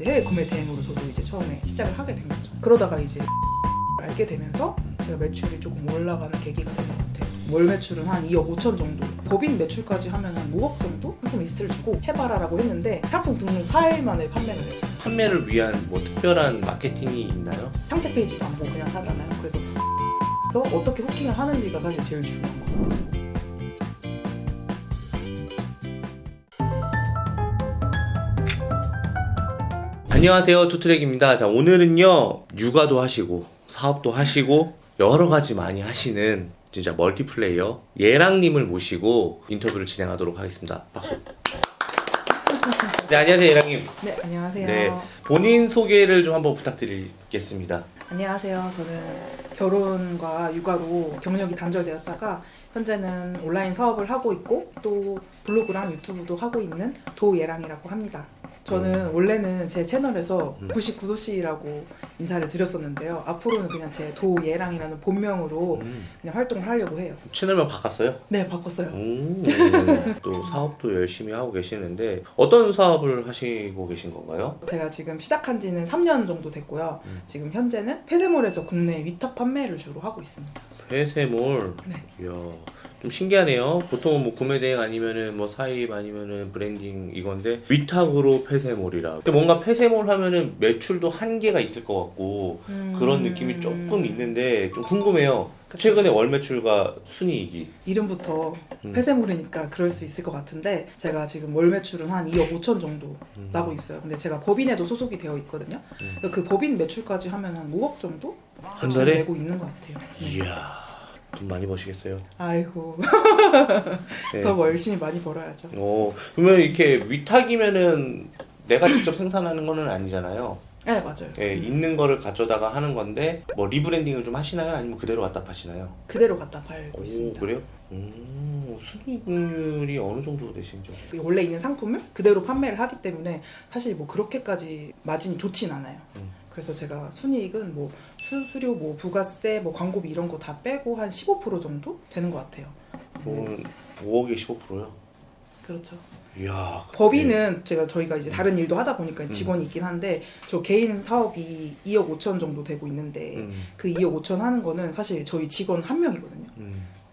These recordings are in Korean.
해외 구매 대행으로 저도 이제 처음에 시작을 하게 된 거죠. 그러다가 이제 알게 되면서 제가 매출이 조금 올라가는 계기가 된 것 같아요. 월 매출은 한 2억 5천 정도, 법인 매출까지 하면 한 5억 정도 상품 리스트를 주고 해봐라라고 했는데 상품 등록 4일 만에 판매가 됐어요. 판매를 위한 뭐 특별한 마케팅이 있나요? 상세 페이지도 안 보고 그냥 사잖아요. 그래서 어떻게 후킹을 하는지가 사실 제일 중요한 것 같아요. 안녕하세요, 투트랙입니다. 자, 오늘은요 육아도 하시고 사업도 하시고 여러 가지 많이 하시는 진짜 멀티플레이어 예랑님을 모시고 인터뷰를 진행하도록 하겠습니다. 박수. 네, 안녕하세요, 예랑님. 네, 안녕하세요. 네, 본인 소개를 좀 한번 부탁드리겠습니다. 안녕하세요. 저는 결혼과 육아로 경력이 단절되었다가 현재는 온라인 사업을 하고 있고 또 블로그랑 유튜브도 하고 있는 도예랑이라고 합니다. 저는 원래는 제 채널에서 99도씨라고 인사를 드렸었는데요. 앞으로는 그냥 제 도예랑이라는 본명으로 그냥 활동을 하려고 해요. 채널명 바꿨어요? 네, 바꿨어요. 또 사업도 열심히 하고 계시는데 어떤 사업을 하시고 계신 건가요? 제가 지금 시작한 지는 3년 정도 됐고요. 지금 현재는 폐쇄몰에서 국내 위탁 판매를 주로 하고 있습니다. 폐쇄몰. 네. 이야, 좀 신기하네요. 보통은 뭐 구매 대행 아니면은 뭐 사입 아니면은 브랜딩 이건데 위탁으로 폐쇄몰이라. 근데 뭔가 폐쇄몰 하면은 매출도 한계가 있을 것 같고 그런 느낌이 조금 있는데 좀 궁금해요. 그쵸. 최근에 월 매출과 순이익이. 이름부터 폐쇄몰이니까 그럴 수 있을 것 같은데 제가 지금 월 매출은 한 2억 5천 정도 나고 있어요. 근데 제가 법인에도 소속이 되어 있거든요. 그 법인 매출까지 하면 한 5억 정도 한 지금 달에? 내고 있는 것 같아요. 이야, 돈 많이 버시겠어요. 아이고 네. 더 뭐 열심히 많이 벌어야죠. 그러면 이렇게 위탁이면은 내가 직접 생산하는 거는 아니잖아요. 네, 맞아요. 예, 있는 거를 가져다가 하는 건데 뭐 리브랜딩을 좀 하시나요? 아니면 그대로 갖다 파시나요? 그대로 갖다 팔고 있습니다. 그래요? 순이익률이 어느 정도 되신죠? 원래 있는 상품을 그대로 판매를 하기 때문에 사실 뭐 그렇게까지 마진이 좋진 않아요. 그래서 제가 순이익은 뭐 수수료, 뭐 부가세, 뭐 광고비 이런 거 다 빼고 한 15% 정도 되는 것 같아요. 그건 5억에 15%요? 그렇죠. 이야. 법인은 저희가 이제 다른 일도 하다 보니까 직원이 있긴 한데 저 개인 사업이 2억 5천 정도 되고 있는데 그 2억 5천 하는 거는 사실 저희 직원 한 명이거든요.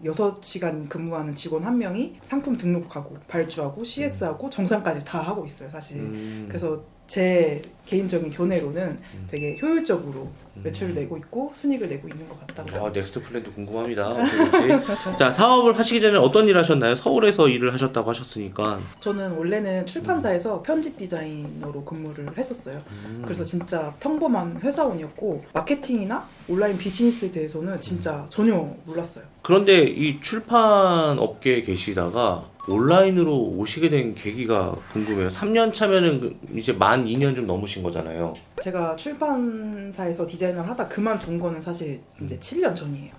6시간 근무하는 직원 한 명이 상품 등록하고 발주하고 CS하고 정산까지 다 하고 있어요, 사실. 그래서 제 개인적인 견해로는 되게 효율적으로 매출을 내고 있고 순이익을 내고 있는 것 같다고 생각합니다. 넥스트 플랜도 궁금합니다. 어떻게 자, 사업을 하시기 전에 어떤 일 하셨나요? 서울에서 일을 하셨다고 하셨으니까. 저는 원래는 출판사에서 편집 디자이너로 근무를 했었어요. 그래서 진짜 평범한 회사원이었고 마케팅이나 온라인 비즈니스에 대해서는 진짜 전혀 몰랐어요. 그런데 이 출판 업계에 계시다가 온라인으로 오시게 된 계기가 궁금해요. 3년 차면은 이제 만 2년 좀 넘으신 거잖아요. 제가 출판사에서 디자이너를 하다 그만둔 거는 사실 이제 7년 전이에요.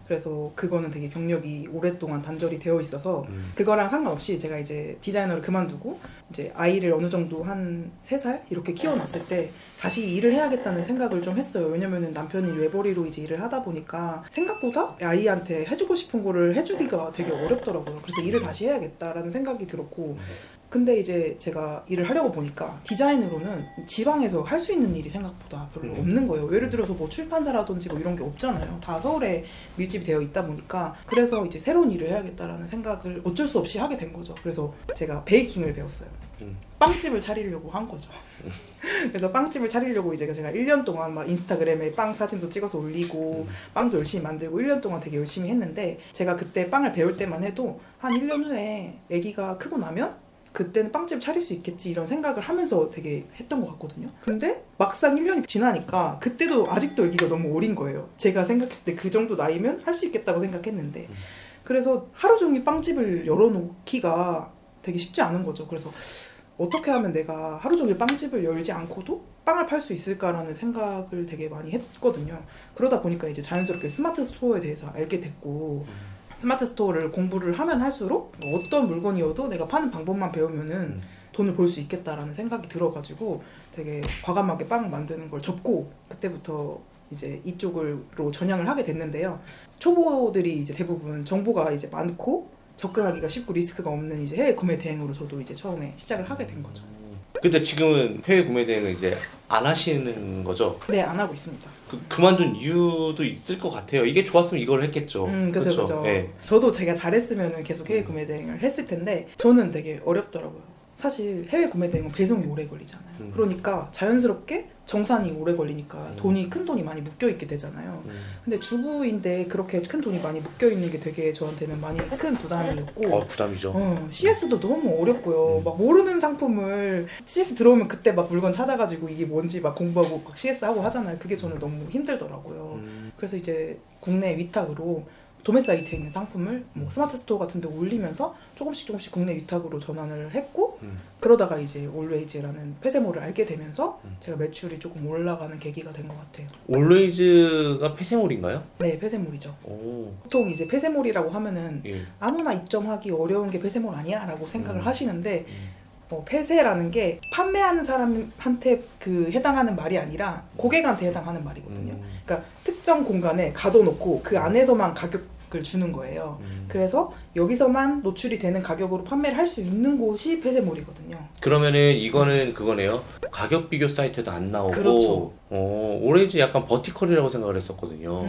그래서 그거는 되게 경력이 오랫동안 단절이 되어 있어서 그거랑 상관없이 제가 이제 디자이너를 그만두고 이제 아이를 어느 정도 한 3살 이렇게 키워놨을 때 다시 일을 해야겠다는 생각을 좀 했어요. 왜냐면은 남편이 외벌이로 이제 일을 하다 보니까 생각보다 아이한테 해주고 싶은 거를 해주기가 되게 어렵더라고요. 그래서 일을 다시 해야겠다라는 생각이 들었고 근데 이제 제가 일을 하려고 보니까 디자인으로는 지방에서 할 수 있는 일이 생각보다 별로 없는 거예요. 예를 들어서 뭐 출판사라든지 뭐 이런 게 없잖아요. 다 서울에 밀집이 되어 있다 보니까 그래서 이제 새로운 일을 해야겠다라는 생각을 어쩔 수 없이 하게 된 거죠. 그래서 제가 베이킹을 배웠어요. 빵집을 차리려고 한 거죠. 그래서 빵집을 차리려고 이제 제가 1년 동안 막 인스타그램에 빵 사진도 찍어서 올리고 빵도 열심히 만들고 1년 동안 되게 열심히 했는데 제가 그때 빵을 배울 때만 해도 한 1년 후에 아기가 크고 나면 그때는 빵집 차릴 수 있겠지 이런 생각을 하면서 되게 했던 것 같거든요. 근데 막상 1년이 지나니까 그때도 아직도 아기가 너무 어린 거예요. 제가 생각했을 때 그 정도 나이면 할 수 있겠다고 생각했는데 그래서 하루 종일 빵집을 열어놓기가 되게 쉽지 않은 거죠. 그래서 어떻게 하면 내가 하루 종일 빵집을 열지 않고도 빵을 팔 수 있을까라는 생각을 되게 많이 했거든요. 그러다 보니까 이제 자연스럽게 스마트 스토어에 대해서 알게 됐고 스마트 스토어를 공부를 하면 할수록 어떤 물건이어도 내가 파는 방법만 배우면은 돈을 벌 수 있겠다라는 생각이 들어가지고 되게 과감하게 빵을 만드는 걸 접고 그때부터 이제 이쪽으로 전향을 하게 됐는데요. 초보들이 이제 대부분 정보가 이제 많고 접근하기가 쉽고 리스크가 없는 이제 해외 구매 대행으로 저도 이제 처음에 시작을 하게 된 거죠. 근데 지금은 해외 구매 대행을 이제 안 하시는 거죠? 네, 안 하고 있습니다. 그만둔 이유도 있을 것 같아요. 이게 좋았으면 이걸 했겠죠. 그죠, 그쵸? 그죠. 네. 저도 제가 잘했으면 계속 해외 구매 대행을 했을 텐데 저는 되게 어렵더라고요. 사실 해외 구매 대행은 배송이 오래 걸리잖아요. 그러니까 자연스럽게 정산이 오래 걸리니까 큰 돈이 많이 묶여 있게 되잖아요. 근데 주부인데 그렇게 큰 돈이 많이 묶여 있는 게 되게 저한테는 많이 큰 부담이었고. 부담이죠. CS도 너무 어렵고요. 막 모르는 상품을 CS 들어오면 그때 막 물건 찾아가지고 이게 뭔지 막 공부하고 막 CS 하고 하잖아요. 그게 저는 너무 힘들더라고요. 그래서 이제 국내 위탁으로 도매 사이트에 있는 상품을 뭐 스마트 스토어 같은 데 올리면서 조금씩 국내 위탁으로 전환을 했고 그러다가 이제 올웨이즈라는 폐쇄몰을 알게 되면서 제가 매출이 조금 올라가는 계기가 된 것 같아요. 올웨이즈가 폐쇄몰인가요? 네, 폐쇄몰이죠. 오. 보통 이제 폐쇄몰이라고 하면은 예. 아무나 입점하기 어려운 게 폐쇄몰 아니야? 라고 생각을 하시는데 폐쇄라는 게 판매하는 사람한테 해당하는 말이 아니라 고객한테 해당하는 말이거든요. 그러니까 특정 공간에 가둬놓고 그 안에서만 가격을 주는 거예요. 그래서 여기서만 노출이 되는 가격으로 판매를 할 수 있는 곳이 폐쇄몰이거든요. 그러면은 이거는 그거네요. 가격 비교 사이트에도 안 나오고. 그렇죠. 올웨이즈 약간 버티컬이라고 생각을 했었거든요.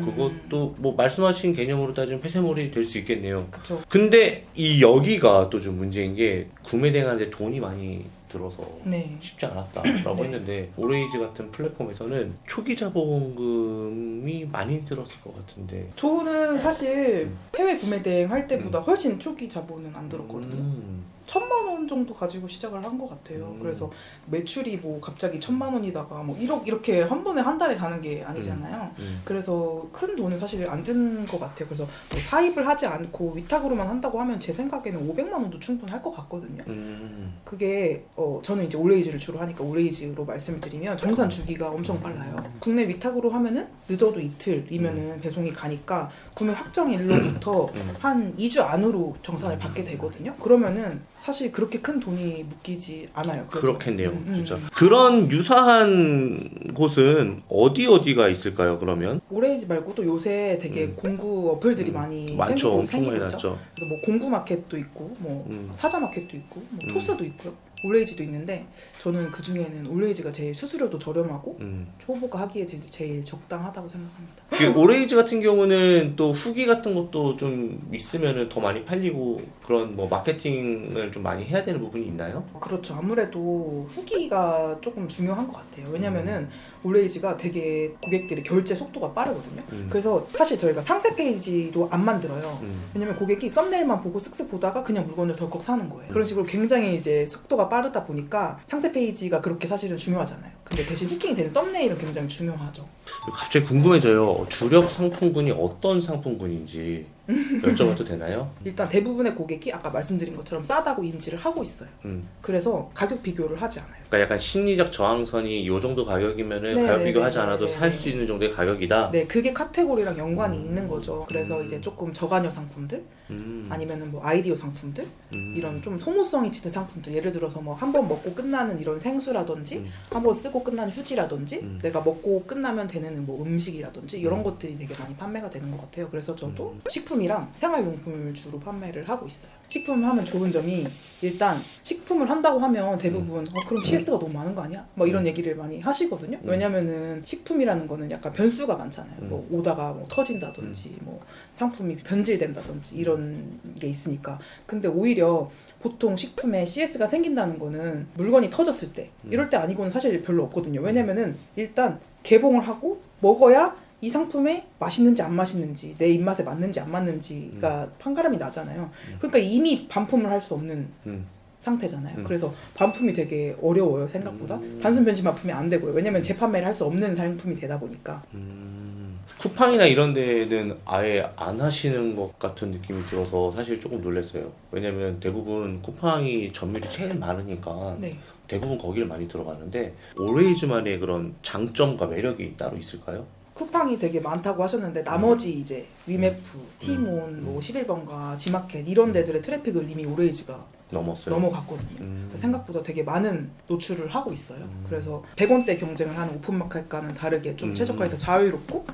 그것도 뭐 말씀하신 개념으로 따지면 폐쇄몰이 될 수 있겠네요. 그렇죠. 근데 여기가 또 좀 문제인 게 구매 대행하는데 돈이 많이 들어서 네. 쉽지 않았다라고 네. 했는데 올웨이즈 같은 플랫폼에서는 초기 자본금이 많이 들었을 것 같은데. 저는 사실 해외 구매 대행 할 때보다 훨씬 초기 자본은 안 들었거든요. 1,000만 원 정도 가지고 시작을 한 것 같아요. 그래서 매출이 뭐 갑자기 1,000만 원이다가 뭐 1억 이렇게 한 번에 한 달에 가는 게 아니잖아요. 그래서 큰 돈은 사실 안 든 것 같아요. 그래서 뭐 사입을 하지 않고 위탁으로만 한다고 하면 제 생각에는 500만 원도 충분할 것 같거든요. 그게 저는 이제 올웨이즈를 주로 하니까 올웨이즈로 말씀을 드리면 정산 주기가 엄청 빨라요. 국내 위탁으로 하면은 늦어도 이틀이면은 배송이 가니까 구매 확정일로부터 한 2주 안으로 정산을 받게 되거든요. 그러면은 사실 그렇게 큰 돈이 묶이지 않아요. 그래서. 그렇겠네요. 진짜. 그런 유사한 곳은 어디가 있을까요? 그러면? 올웨이즈 말고도 요새 되게 공구 어플들이 많이 많죠. 엄청 생기고 많이 있죠. 났죠. 그래서 뭐 공구 마켓도 있고 뭐 사자 마켓도 있고 뭐 토스도 있고요. 올웨이즈도 있는데 저는 그 중에는 올웨이즈가 제일 수수료도 저렴하고 초보가 하기에 제일 적당하다고 생각합니다. 그 올웨이즈 같은 경우는 또 후기 같은 것도 좀 있으면은 더 많이 팔리고 그런 뭐 마케팅을 좀 많이 해야 되는 부분이 있나요? 그렇죠. 아무래도 후기가 조금 중요한 것 같아요. 왜냐면은 올웨이즈가 되게 고객들의 결제 속도가 빠르거든요. 그래서 사실 저희가 상세 페이지도 안 만들어요. 왜냐면 고객이 썸네일만 보고 쓱쓱 보다가 그냥 물건을 덜컥 사는 거예요. 그런 식으로 굉장히 이제 속도가 빠르다 보니까 상세 페이지가 그렇게 사실은 중요하잖아요. 근데 대신 후킹이 되는 썸네일은 굉장히 중요하죠. 갑자기 궁금해져요. 주력 상품군이 어떤 상품군인지 여쭤봐도 되나요? 일단 대부분의 고객이 아까 말씀드린 것처럼 싸다고 인지를 하고 있어요. 그래서 가격 비교를 하지 않아요. 그러니까 약간 심리적 저항선이 이 정도 가격이면은 네, 가격 네, 비교하지 네, 않아도 네, 살 네. 수 있는 정도의 가격이다. 네, 그게 카테고리랑 연관이 있는 거죠. 그래서 이제 조금 저가녀 상품들 아니면은 뭐 아이디어 상품들 이런 좀 소모성이 짙은 상품들 예를 들어서 뭐 한 번 먹고 끝나는 이런 생수라든지 한 번 쓰고 끝나는 휴지라든지 내가 먹고 끝나면 되는 뭐 음식이라든지 이런 것들이 되게 많이 판매가 되는 것 같아요. 그래서 저도 식품이랑 생활용품을 주로 판매를 하고 있어요. 식품 하면 좋은 점이 일단 식품을 한다고 하면 대부분 그럼 CS가 너무 많은 거 아니야? 뭐 이런 얘기를 많이 하시거든요. 왜냐면은 식품이라는 거는 약간 변수가 많잖아요. 뭐 오다가 뭐 터진다든지 뭐 상품이 변질된다든지 이런 게 있으니까. 근데 오히려 보통 식품에 CS가 생긴다는 거는 물건이 터졌을 때 이럴 때 아니고는 사실 별로 없거든요. 왜냐면은 일단 개봉을 하고 먹어야 이 상품에 맛있는지 안 맛있는지 내 입맛에 맞는지 안 맞는지가 판가름이 나잖아요. 그러니까 이미 반품을 할 수 없는 상태잖아요. 그래서 반품이 되게 어려워요. 생각보다. 단순 변신 반품이 안 되고요. 왜냐면 재판매를 할 수 없는 상품이 되다 보니까. 쿠팡이나 이런 데는 아예 안 하시는 것 같은 느낌이 들어서 사실 조금 놀랐어요. 왜냐면 대부분 쿠팡이 점유율이 제일 많으니까 네. 대부분 거기를 많이 들어가는데 올웨이즈만의 그런 장점과 매력이 따로 있을까요? 쿠팡이 되게 많다고 하셨는데 나머지 이제 위메프, 티몬, 뭐 11번가, 지마켓 이런 데들의 트래픽을 이미 올웨이즈가 넘어갔거든요. 생각보다 되게 많은 노출을 하고 있어요. 그래서 100원대 경쟁을 하는 오픈마켓과는 다르게 좀 최저가에 더 자유롭고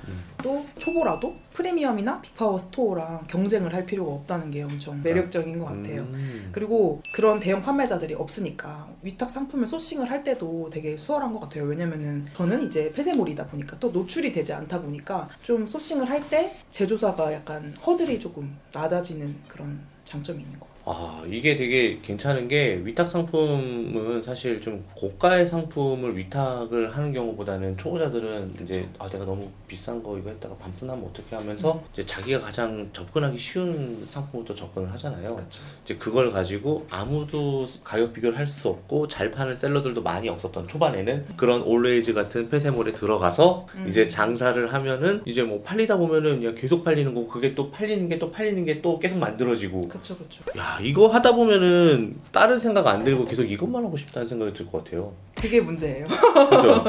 또 초보라도 프리미엄이나 빅파워 스토어랑 경쟁을 할 필요가 없다는 게 엄청 매력적인 것 같아요. 그리고 그런 대형 판매자들이 없으니까 위탁 상품을 소싱을 할 때도 되게 수월한 것 같아요. 왜냐면은 저는 이제 폐쇄몰이다 보니까 또 노출이 되지 않다 보니까 좀 소싱을 할 때 제조사가 약간 허들이 조금 낮아지는 그런 장점이 있는 것 같아요. 아, 이게 되게 괜찮은 게 위탁 상품은 사실 좀 고가의 상품을 위탁을 하는 경우보다는 초보자들은 이제 내가 너무 비싼 거 이거 했다가 반품하면 어떻게 하면서 이제 자기가 가장 접근하기 쉬운 상품부터 접근을 하잖아요. 그쵸. 이제 그걸 가지고 아무도 가격 비교를 할 수 없고 잘 파는 셀러들도 많이 없었던 초반에는 그런 올웨이즈 같은 폐쇄몰에 들어가서 이제 장사를 하면은 이제 뭐 팔리다 보면은 그냥 계속 팔리는 거고 그게 또 팔리는 게 또 계속 만들어지고 그쵸. 야, 이거 하다 보면은 다른 생각 안 들고 계속 이것만 하고 싶다는 생각이 들 것 같아요. 그게 문제예요. 그죠?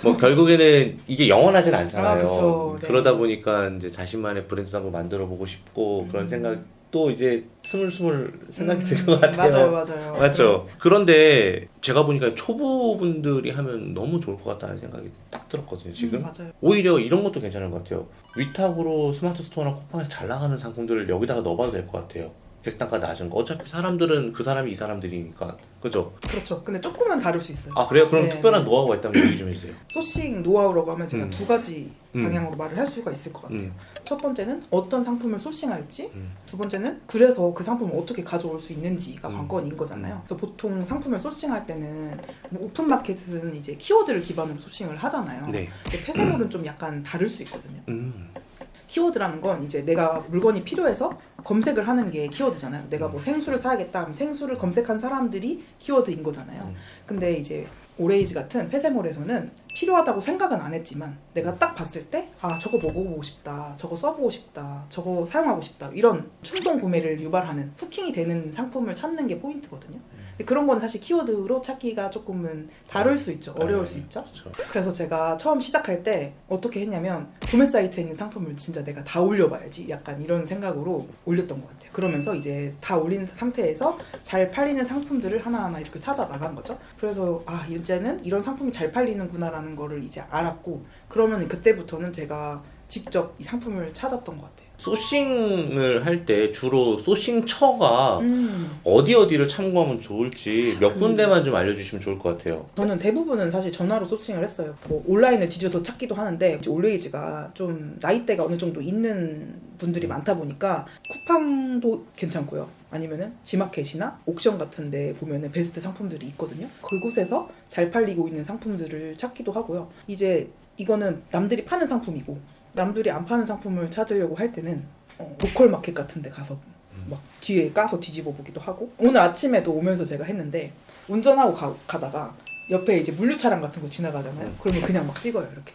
뭐 결국에는 이게 영원하진 않잖아요. 그쵸. 네. 그러다 보니까 이제 자신만의 브랜드도 한번 만들어 보고 싶고 그런 생각도 이제 스물스물 생각이 드는 것 같아요. 맞아요. 맞죠? 그런데 제가 보니까 초보분들이 하면 너무 좋을 것 같다는 생각이 딱 들었거든요, 지금. 맞아요. 오히려 이런 것도 괜찮은 것 같아요. 위탁으로 스마트 스토어나 쿠팡에서 잘 나가는 상품들을 여기다가 넣어봐도 될 것 같아요. 객단가 낮은 거. 어차피 사람들은 그 사람이 이 사람들이니까. 그죠? 그렇죠. 근데 조금은 다를 수 있어요. 아, 그래요? 그럼 네, 특별한 노하우가 있다면 얘기 좀 해주세요. 소싱 노하우라고 하면 제가 두 가지 방향으로 말을 할 수가 있을 것 같아요. 첫 번째는 어떤 상품을 소싱할지, 두 번째는 그래서 그 상품을 어떻게 가져올 수 있는지가 관건인 거잖아요. 그래서 보통 상품을 소싱할 때는 뭐 오픈마켓은 이제 키워드를 기반으로 소싱을 하잖아요. 네. 근데 폐쇄몰은 좀 약간 다를 수 있거든요. 키워드라는 건 이제 내가 물건이 필요해서 검색을 하는 게 키워드잖아요. 내가 뭐 생수를 사야겠다 하면 생수를 검색한 사람들이 키워드인 거잖아요. 근데 이제 오레이즈 같은 폐쇄몰에서는 필요하다고 생각은 안 했지만 내가 딱 봤을 때 저거 먹어보고 싶다, 저거 써보고 싶다, 저거 사용하고 싶다 이런 충동 구매를 유발하는 후킹이 되는 상품을 찾는 게 포인트거든요. 근데 그런 건 사실 키워드로 찾기가 조금은 다를 수 있죠. 어려울 수 있죠. 그렇죠. 그래서 제가 처음 시작할 때 어떻게 했냐면 도매 사이트에 있는 상품을 진짜 내가 다 올려봐야지 약간 이런 생각으로 올렸던 것 같아요. 그러면서 이제 다 올린 상태에서 잘 팔리는 상품들을 하나하나 이렇게 찾아 나간 거죠. 그래서 이제는 이런 상품이 잘 팔리는구나라는 거를 이제 알았고 그러면 그때부터는 제가 직접 이 상품을 찾았던 것 같아요. 소싱을 할 때 주로 소싱처가 어디를 참고하면 좋을지 몇 군데만 좀 알려주시면 좋을 것 같아요. 저는 대부분은 사실 전화로 소싱을 했어요. 뭐 온라인을 뒤져서 찾기도 하는데 올레이즈가 좀 나이대가 어느 정도 있는 분들이 많다 보니까 쿠팡도 괜찮고요. 아니면은 지마켓이나 옥션 같은 데 보면은 베스트 상품들이 있거든요. 그곳에서 잘 팔리고 있는 상품들을 찾기도 하고요. 이제 이거는 남들이 파는 상품이고 남들이 안 파는 상품을 찾으려고 할 때는 로컬 마켓 같은 데 가서 막 뒤에 까서 뒤집어 보기도 하고 오늘 아침에도 오면서 제가 했는데 운전하고 가다가 옆에 이제 물류 차량 같은 거 지나가잖아요. 그러면 그냥 막 찍어요. 이렇게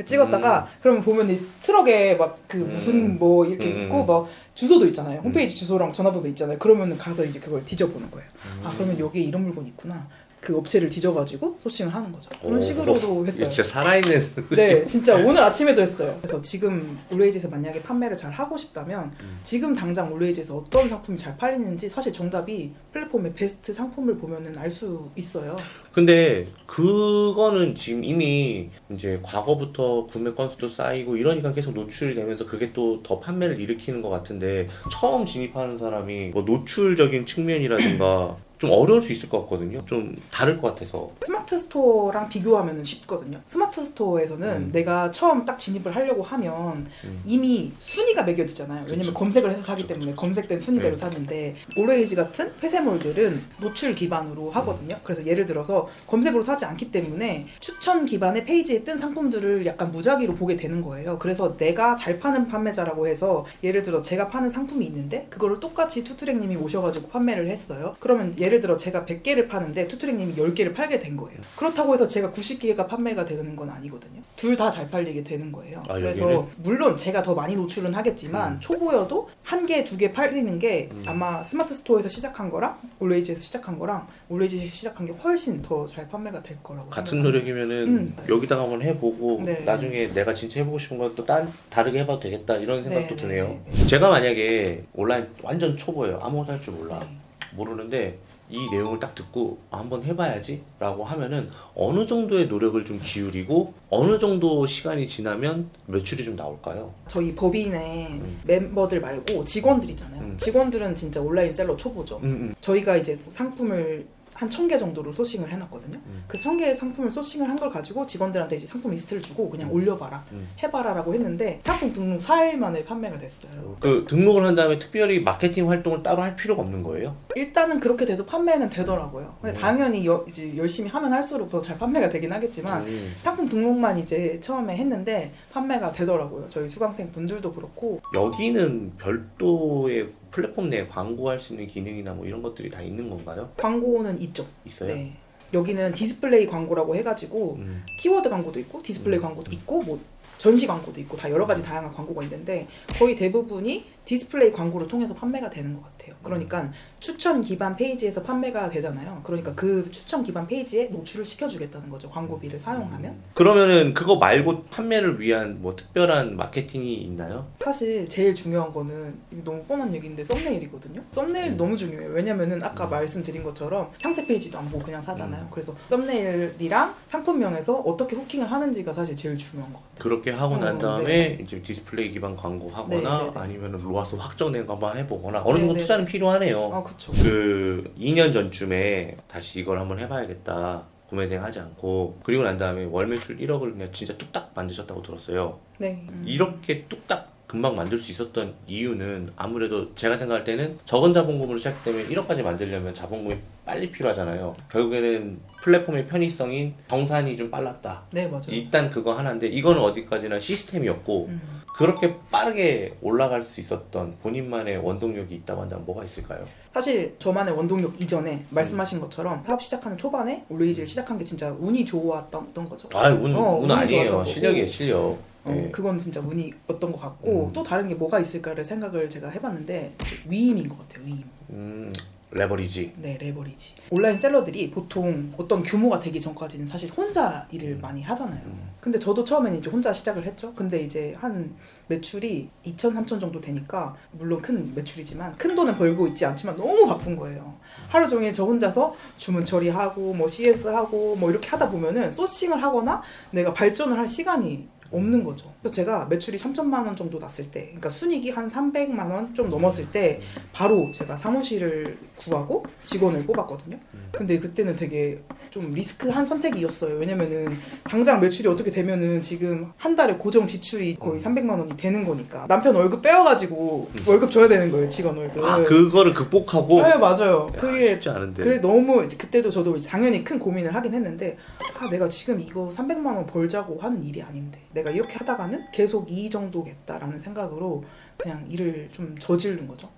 찍었다가 그러면 보면 이 트럭에 막 그 무슨 뭐 이렇게 있고 막 주소도 있잖아요. 홈페이지 주소랑 전화번호 있잖아요. 그러면 가서 이제 그걸 뒤져보는 거예요. 그러면 여기에 이런 물건이 있구나. 그 업체를 뒤져가지고 소싱을 하는 거죠. 그런 식으로도 했어요. 진짜 살아있는 네, 진짜 오늘 아침에도 했어요. 그래서 지금 올레이즈에서 만약에 판매를 잘 하고 싶다면 지금 당장 올레이즈에서 어떤 상품이 잘 팔리는지 사실 정답이 플랫폼의 베스트 상품을 보면은 알 수 있어요. 근데 그거는 지금 이미 이제 과거부터 구매 건수도 쌓이고 이러니까 계속 노출이 되면서 그게 또 더 판매를 일으키는 것 같은데 처음 진입하는 사람이 뭐 노출적인 측면이라든가 좀 어려울 수 있을 것 같거든요. 좀 다를 것 같아서. 스마트 스토어랑 비교하면 쉽거든요. 스마트 스토어에서는 내가 처음 딱 진입을 하려고 하면 이미 순위가 매겨지잖아요. 왜냐면 검색을 해서 사기 때문에 검색된 순위대로 사는데 올웨이즈 같은 폐쇄몰들은 노출 기반으로 하거든요. 그래서 예를 들어서 검색으로 사지 않기 때문에 추천 기반의 페이지에 뜬 상품들을 약간 무작위로 보게 되는 거예요. 그래서 내가 잘 파는 판매자라고 해서 예를 들어 제가 파는 상품이 있는데 그거를 똑같이 투트랙님이 오셔가지고 판매를 했어요. 그러면 예를 들어 제가 100개를 파는데 투트랙님이 10개를 팔게 된 거예요. 그렇다고 해서 제가 90개가 판매가 되는 건 아니거든요. 둘 다 잘 팔리게 되는 거예요. 그래서 여기는? 물론 제가 더 많이 노출은 하겠지만 초보여도 한 개, 두 개 팔리는 게 아마 스마트 스토어에서 시작한 거랑 올레이즈에서 시작한 거랑 올레이즈에서 시작한 게 훨씬 더 잘 판매가 될 거라고 같은 생각합니다. 노력이면은 여기다가 한번 해보고 네. 나중에 내가 진짜 해보고 싶은 건 또 다르게 해봐도 되겠다 이런 생각도 네, 드네요. 네, 네. 제가 만약에 온라인 완전 초보예요. 아무것도 할 줄 몰라. 네. 모르는데 이 내용을 딱 듣고 한번 해봐야지 라고 하면은 어느 정도의 노력을 좀 기울이고 어느 정도 시간이 지나면 매출이 좀 나올까요? 저희 법인의 멤버들 말고 직원들이잖아요. 직원들은 진짜 온라인 셀러 초보죠. 저희가 이제 상품을 한 1000개 정도로 소싱을 해놨거든요. 그 1000개의 상품을 소싱을 한 걸 가지고 직원들한테 이제 상품 리스트를 주고 그냥 올려봐라, 해봐라 라고 했는데 상품 등록 4일 만에 판매가 됐어요. 그 등록을 한 다음에 특별히 마케팅 활동을 따로 할 필요가 없는 거예요? 일단은 그렇게 돼도 판매는 되더라고요. 근데 당연히 이제 열심히 하면 할수록 더 잘 판매가 되긴 하겠지만 상품 등록만 이제 처음에 했는데 판매가 되더라고요. 저희 수강생 분들도 그렇고. 여기는 별도의 플랫폼 내에 광고할 수 있는 기능이나 뭐 이런 것들이 다 있는 건가요? 광고는 있죠. 있어요? 네. 여기는 디스플레이 광고라고 해가지고 키워드 광고도 있고 디스플레이 광고도 있고 뭐 전시 광고도 있고 다 여러 가지 다양한 광고가 있는데 거의 대부분이 디스플레이 광고를 통해서 판매가 되는 것 같아요. 그러니까 추천 기반 페이지에서 판매가 되잖아요. 그러니까 그 추천 기반 페이지에 노출을 시켜주겠다는 거죠. 광고비를 사용하면. 그러면은 그거 말고 판매를 위한 뭐 특별한 마케팅이 있나요? 사실 제일 중요한 거는 이거 너무 뻔한 얘기인데 썸네일이거든요. 썸네일이 너무 중요해요. 왜냐면은 아까 말씀드린 것처럼 상세 페이지도 안 보고 그냥 사잖아요. 그래서 썸네일이랑 상품명에서 어떻게 후킹을 하는지가 사실 제일 중요한 것 같아요. 그렇게 하고 난 다음에 네. 이제 디스플레이 기반 광고 하거나 네, 네, 네. 아니면 로아스 확정된 거 한번 해보거나 어느 정도 네, 네. 투자는 필요하네요. 아, 그쵸. 그 2년 전쯤에 다시 이걸 한번 해봐야겠다. 구매 대행하지 않고 그리고 난 다음에 월 매출 1억을 그냥 진짜 뚝딱 만드셨다고 들었어요. 네. 이렇게 뚝딱 금방 만들 수 있었던 이유는 아무래도 제가 생각할 때는 적은 자본금으로 시작되면 1억까지 만들려면 자본금이 빨리 필요하잖아요. 결국에는 플랫폼의 편의성인 정산이 좀 빨랐다. 네, 맞아요. 일단 그거 하나인데 이거는 어디까지나 시스템이었고 그렇게 빠르게 올라갈 수 있었던 본인만의 원동력이 있다고 한다면 뭐가 있을까요? 사실 저만의 원동력 이전에 말씀하신 것처럼 사업 시작하는 초반에 올레이즈를 시작한 게 진짜 운이 좋았던 거죠. 운 운이 아니에요. 좋았던 실력이에요, 실력. 네. 그건 진짜 운이 어떤 것 같고 또 다른 게 뭐가 있을까를 생각을 제가 해봤는데 위임인 것 같아요. 위임. 레버리지. 네, 레버리지. 온라인 셀러들이 보통 어떤 규모가 되기 전까지는 사실 혼자 일을 많이 하잖아요. 근데 저도 처음에는 이제 혼자 시작을 했죠. 근데 이제 한 매출이 2천, 3천 정도 되니까 물론 큰 매출이지만 큰 돈은 벌고 있지 않지만 너무 바쁜 거예요. 하루 종일 저 혼자서 주문 처리하고 뭐 CS 하고 뭐 이렇게 하다 보면은 소싱을 하거나 내가 발전을 할 시간이 없는 거죠. 그래서 제가 매출이 3천만 원 정도 났을 때, 그러니까 순이익이 한 300만 원 좀 넘었을 때 바로 제가 사무실을 구하고 직원을 뽑았거든요. 근데 그때는 되게 좀 리스크한 선택이었어요. 왜냐면은 당장 매출이 어떻게 되면은 지금 한 달에 고정 지출이 거의 300만 원이 되는 거니까 남편 월급 빼와가지고 월급 줘야 되는 거예요. 직원 월급. 아, 그거를 극복하고? 네, 맞아요. 야, 그게 쉽지 않은데. 그래 너무 이제 그때도 저도 이제 당연히 큰 고민을 하긴 했는데 내가 지금 이거 300만 원 벌자고 하는 일이 아닌데 내가 이렇게 하다가는 계속 이 정도겠다라는 생각으로 그냥 일을 좀 저지른 거죠.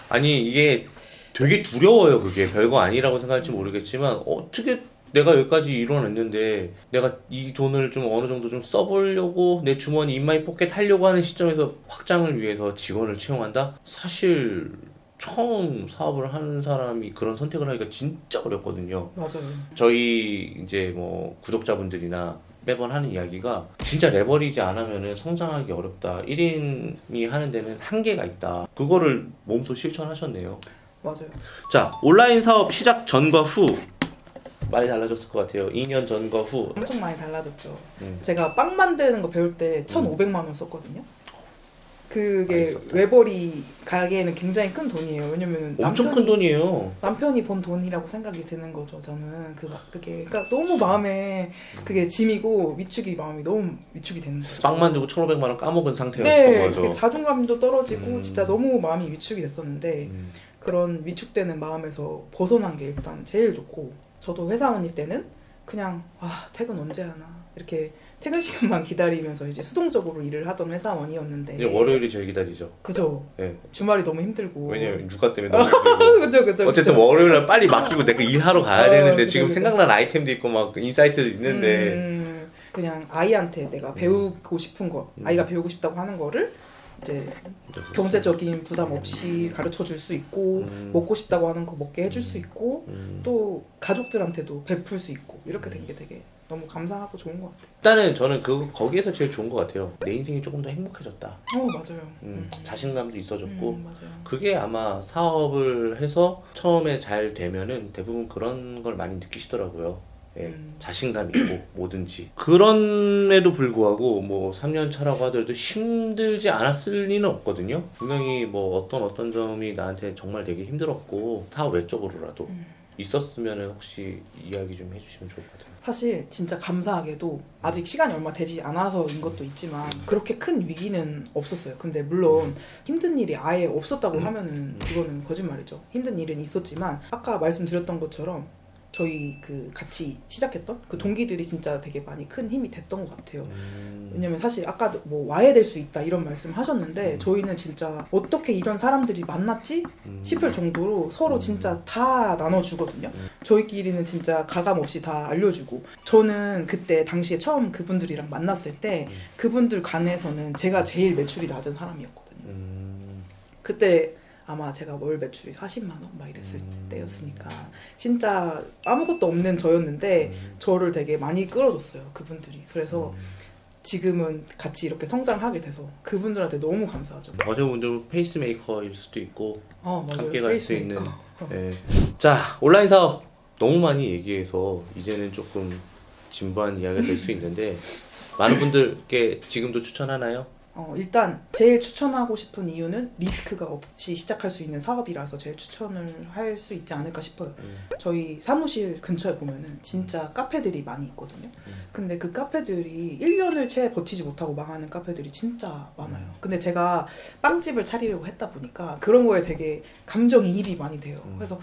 아니 이게 되게 두려워요. 그게 별거 아니라고 생각할지 모르겠지만 어떻게 내가 여기까지 이뤄냈는데 내가 이 돈을 좀 어느 정도 좀 써보려고 내 주머니 인마이 포켓 하려고 하는 시점에서 확장을 위해서 직원을 채용한다? 사실 처음 사업을 하는 사람이 그런 선택을 하기가 진짜 어렵거든요. 맞아요. 저희 이제 뭐 구독자분들이나 매번 하는 이야기가 진짜 레버리지 안 하면은 성장하기 어렵다. 1인이 하는 데는 한계가 있다. 그거를 몸소 실천하셨네요. 맞아요. 자, 온라인 사업 시작 전과 후 많이 달라졌을 것 같아요. 2년 전과 후. 엄청 많이 달라졌죠. 제가 빵 만드는 거 배울 때 1,500만 원 썼거든요. 그게 외벌이 가게에는 굉장히 큰 돈이에요. 왜냐면 엄청 큰 돈이에요. 남편이 번 돈이라고 생각이 드는 거죠. 저는 그게 그러니까 너무 마음에 그게 짐이고 마음이 너무 위축이 되는 거죠. 빵 만들고 1,500만 원 까먹은 상태였던 네, 거죠. 자존감도 떨어지고 진짜 너무 마음이 위축이 됐었는데 그런 위축되는 마음에서 벗어난 게 일단 제일 좋고 저도 회사원일 때는 그냥 퇴근 언제 하나 이렇게 퇴근 시간만 기다리면서 이제 수동적으로 일을 하던 회사원이었는데 이제 월요일이 제일 기다리죠. 그죠. 네. 주말이 너무 힘들고 왜냐면 육아 때문에 너무 힘들고 그죠. 어쨌든 월요일날 빨리 맡기고 내가 일하러 가야 되는데 그죠, 지금 그죠. 생각난 아이템도 있고 막 인사이트도 있는데 그냥 아이한테 내가 배우고 싶은 거 아이가 배우고 싶다고 하는 거를 이제 경제적인 부담 없이 가르쳐 줄 수 있고 먹고 싶다고 하는 거 먹게 해줄 수 있고 또 가족들한테도 베풀 수 있고 이렇게 된 게 되게 너무 감사하고 좋은 것 같아요. 일단은 저는 거기에서 제일 좋은 것 같아요. 내 인생이 조금 더 행복해졌다. 맞아요. 자신감도 있어졌고 맞아요. 그게 아마 사업을 해서 처음에 잘 되면은 대부분 그런 걸 많이 느끼시더라고요. 예, 자신감이 있고 뭐든지 그런에도 불구하고 뭐 3년 차라고 하더라도 힘들지 않았을 리는 없거든요. 분명히 뭐 어떤 점이 나한테 정말 되게 힘들었고 사업 외적으로라도 있었으면 혹시 이야기 좀 해주시면 좋을 것 같아요. 사실 진짜 감사하게도 아직 시간이 얼마 되지 않아서인 것도 있지만 그렇게 큰 위기는 없었어요. 근데 물론 힘든 일이 아예 없었다고 하면은 그거는 거짓말이죠. 힘든 일은 있었지만 아까 말씀드렸던 것처럼 저희 그 같이 시작했던 그 동기들이 진짜 되게 많이 큰 힘이 됐던 것 같아요. 왜냐면 사실 아까 뭐 와야 될 수 있다 이런 말씀 하셨는데 저희는 진짜 어떻게 이런 사람들이 만났지 싶을 정도로 서로 진짜 다 나눠주거든요. 저희끼리는 진짜 가감 없이 다 알려주고 저는 그때 당시에 처음 그분들이랑 만났을 때 그분들 간에서는 제가 제일 매출이 낮은 사람이었거든요. 그때 아마 제가 월 매출이 40만 원 막 이랬을 때였으니까 진짜 아무것도 없는 저였는데 저를 되게 많이 끌어줬어요 그분들이. 그래서 지금은 같이 이렇게 성장하게 돼서 그분들한테 너무 감사하죠. 어제 분들은 페이스메이커일 수도 있고 맞아요. 함께 갈 수 있는. 페이스메이커. 예. 자, 온라인 사업 너무 많이 얘기해서 이제는 조금 진부한 이야기가 될 수 있는데 많은 분들께 지금도 추천하나요? 일단 제일 추천하고 싶은 이유는 리스크가 없이 시작할 수 있는 사업이라서 제일 추천을 할 수 있지 않을까 싶어요. 저희 사무실 근처에 보면은 진짜 카페들이 많이 있거든요. 근데 그 카페들이 1년을 채 버티지 못하고 망하는 카페들이 진짜 많아요. 근데 제가 빵집을 차리려고 했다 보니까 그런 거에 되게 감정이입이 많이 돼요. 그래서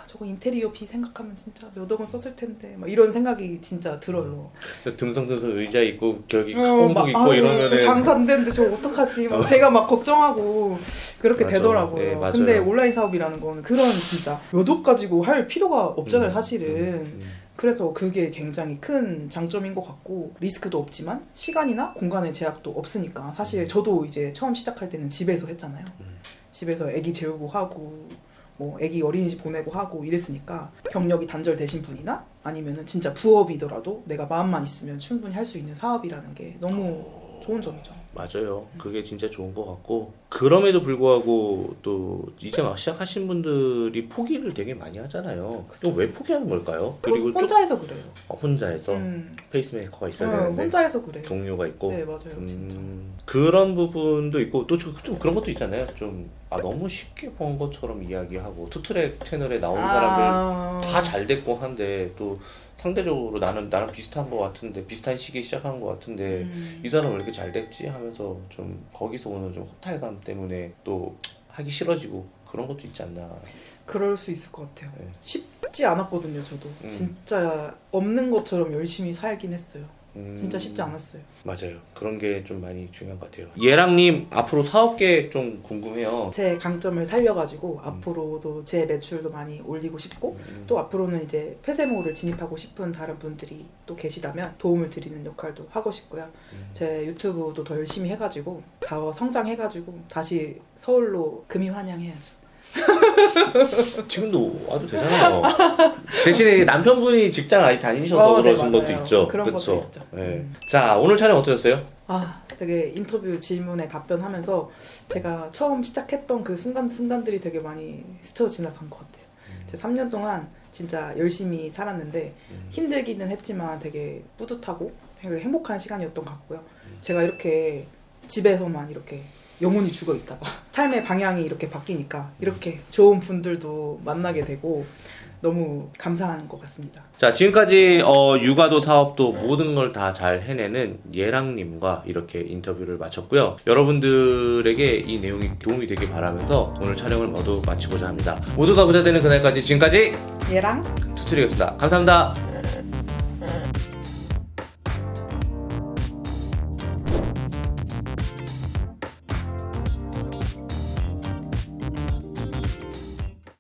저거 인테리어비 생각하면 진짜 몇억 원 썼을 텐데 막 이런 생각이 진짜 들어요. 듬성듬성 의자 있고 격이 콩도 있고 저 이러면은 장사 안 되는데 저 어떡하지? 막 제가 막 걱정하고 그렇게 맞아. 되더라고요. 네, 맞아요. 근데 온라인 사업이라는 건 그런 진짜 몇 억 가지고 할 필요가 없잖아요, 사실은. 그래서 그게 굉장히 큰 장점인 것 같고 리스크도 없지만 시간이나 공간의 제약도 없으니까 사실 저도 이제 처음 시작할 때는 집에서 했잖아요. 집에서 아기 재우고 하고 뭐 아기 어린이집 보내고 하고 이랬으니까 경력이 단절되신 분이나 아니면은 진짜 부업이더라도 내가 마음만 있으면 충분히 할 수 있는 사업이라는 게 너무 좋은 점이죠. 맞아요. 그게 진짜 좋은 것 같고 그럼에도 불구하고 또 이제 막 시작하신 분들이 포기를 되게 많이 하잖아요. 또 왜 포기하는 걸까요? 그리고 혼자 해서 그래요. 혼자해서 페이스메이커가 있어야 되는데 혼자 해서 그래요. 동료가 있고 네, 맞아요. 진짜. 그런 부분도 있고 또 좀 그런 것도 있잖아요. 좀 너무 쉽게 번 것처럼 이야기하고 투트랙 채널에 나온 사람들 다 잘 됐고 한데 또 상대적으로 나랑 비슷한 것 같은데 비슷한 시기에 시작한 것 같은데 이 사람은 왜 이렇게 잘 됐지 하면서 좀 거기서 오는 좀 허탈감 때문에 또 하기 싫어지고 그런 것도 있지 않나. 그럴 수 있을 것 같아요. 네. 쉽지 않았거든요. 저도 진짜 없는 것처럼 열심히 살긴 했어요. 진짜 쉽지 않았어요. 맞아요. 그런 게 좀 많이 중요한 것 같아요. 예랑님 앞으로 사업 계획 좀 궁금해요. 제 강점을 살려가지고 앞으로도 제 매출도 많이 올리고 싶고 또 앞으로는 이제 폐쇄몰을 진입하고 싶은 다른 분들이 또 계시다면 도움을 드리는 역할도 하고 싶고요. 제 유튜브도 더 열심히 해가지고 더 성장해가지고 다시 서울로 금이 환영해야죠. 지금도 와도 되잖아요. 대신에 남편분이 직장 아직 다니셔서 네, 그러신 것도 맞아요. 있죠. 그런 그쵸? 것도 있죠. 네. 자, 오늘 촬영 어떠셨어요? 되게 인터뷰 질문에 답변하면서 제가 처음 시작했던 그 순간들이 되게 많이 스쳐 지나간 것 같아요. 제가 3년 동안 진짜 열심히 살았는데 힘들기는 했지만 되게 뿌듯하고 되게 행복한 시간이었던 것 같고요. 제가 이렇게 집에서만 이렇게 영혼이 죽어 있다가 삶의 방향이 이렇게 바뀌니까 이렇게 좋은 분들도 만나게 되고 너무 감사한 것 같습니다. 자, 지금까지 육아도 사업도 모든 걸 다 잘 해내는 예랑님과 이렇게 인터뷰를 마쳤고요. 여러분들에게 이 내용이 도움이 되길 바라면서 오늘 촬영을 모두 마치고자 합니다. 모두가 부자 되는 그날까지 지금까지 얘랑 투트릭이었습니다. 감사합니다.